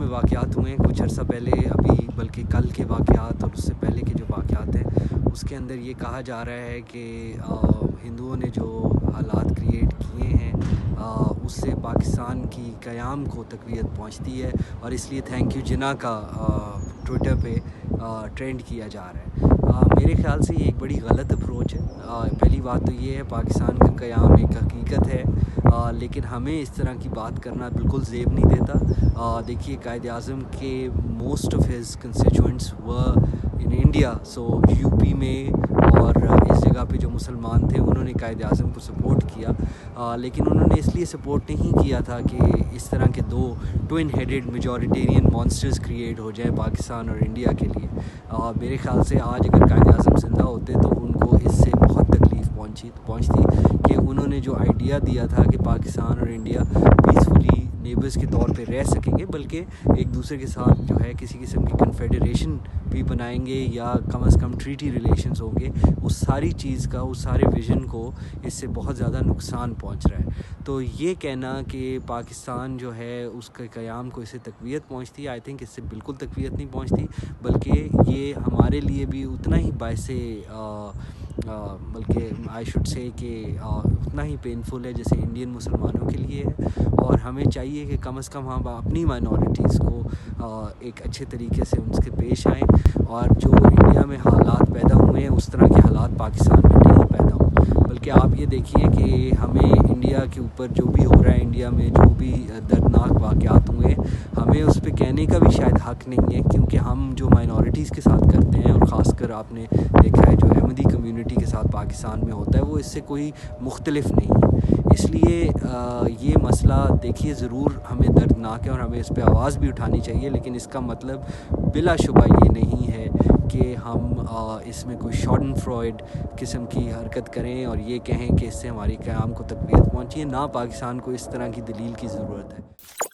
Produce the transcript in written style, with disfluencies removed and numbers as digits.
واقعات ہوئے ہیں کچھ عرصہ پہلے، ابھی بلکہ کل کے واقعات اور اس سے پہلے کے جو واقعات ہیں اس کے اندر یہ کہا جا رہا ہے کہ ہندوؤں نے جو حالات کریٹ کیے ہیں اس سے پاکستان کی قیام کو تقویت پہنچتی ہے، اور اس لیے تھینک یو جناح کا ٹویٹر پہ ٹرینڈ کیا جا رہا ہے۔ میرے خیال سے یہ ایک بڑی غلط اپروچ ہے۔ پہلی بات تو یہ ہے پاکستان کا قیام ایک حقیقت ہے، لیکن ہمیں اس طرح کی بات کرنا بالکل زیب نہیں دیتا۔ دیکھیے قائد اعظم کے most of his constituents were in India, so U P میں اور اس جگہ پہ جو مسلمان تھے انہوں نے قائد اعظم کو سپورٹ کیا، لیکن انہوں نے اس لیے سپورٹ نہیں کیا تھا کہ اس طرح کے دو ٹوئن ہیڈڈ میجورٹیرین مانسٹرز کریٹ ہو جائیں پاکستان اور انڈیا کے لیے۔ میرے خیال سے آج اگر قائد اعظم زندہ ہوتے تو ان کو اس سے بہت تکلیف پہنچتی کہ انہوں نے جو آئیڈیا دیا تھا کہ پاکستان اور انڈیا پیسفلی نیبرز کے طور پہ رہ سکیں گے، بلکہ ایک دوسرے کے ساتھ جو ہے کسی قسم کی کنفیڈریشن بھی بنائیں گے یا کم از کم ٹریٹی ریلیشنز ہوں گے، اس ساری چیز کا، اس سارے ویژن کو اس سے بہت زیادہ نقصان پہنچ رہا ہے۔ تو یہ کہنا کہ پاکستان جو ہے اس کے قیام کو اس سے تقویت پہنچتی ہے، آئی تھنک اس سے بالکل تقویت نہیں پہنچتی، بلکہ یہ ہمارے لیے بھی اتنا ہی باعث بلکہ آئی شوڈ سے کہ اتنا ہی پینفل ہے جیسے انڈین مسلمانوں کے لیے ہے، اور ہمیں چاہیے کہ کم از کم ہم اپنی مائنورٹیز کو ایک اچھے طریقے سے ان سے پیش آئیں، اور جو انڈیا میں حالات پیدا ہوئے ہیں اس طرح کے حالات پاکستان میں نہیں پیدا ہوں۔ بلکہ آپ یہ دیکھیے کہ ہمیں انڈیا کے اوپر جو بھی ہو رہا ہے، انڈیا میں جو بھی دردناک واقعات ہوئے ہیں، ہمیں اس پہ کہنے کا بھی شاید حق نہیں ہے، کیونکہ ہم جو مائنورٹیز کے ساتھ کرتے ہیں، اور خاص کر آپ نے دیکھا ہے جو احمدی کمیونٹی کے ساتھ پاکستان میں ہوتا ہے، وہ اس سے کوئی مختلف نہیں ہے۔ اس لیے یہ مسئلہ دیکھیے ضرور ہمیں دردناک ہے اور ہمیں اس پہ آواز بھی اٹھانی چاہیے، لیکن اس کا مطلب بلا شبہ یہ نہیں ہے کہ ہم اس میں کوئی شاڈن فرائڈ قسم کی حرکت کریں اور یہ کہیں کہ اس سے ہماری قیام کو تقویت پہنچی ہے۔ نہ پاکستان کو اس طرح کی دلیل کی ضرورت ہے۔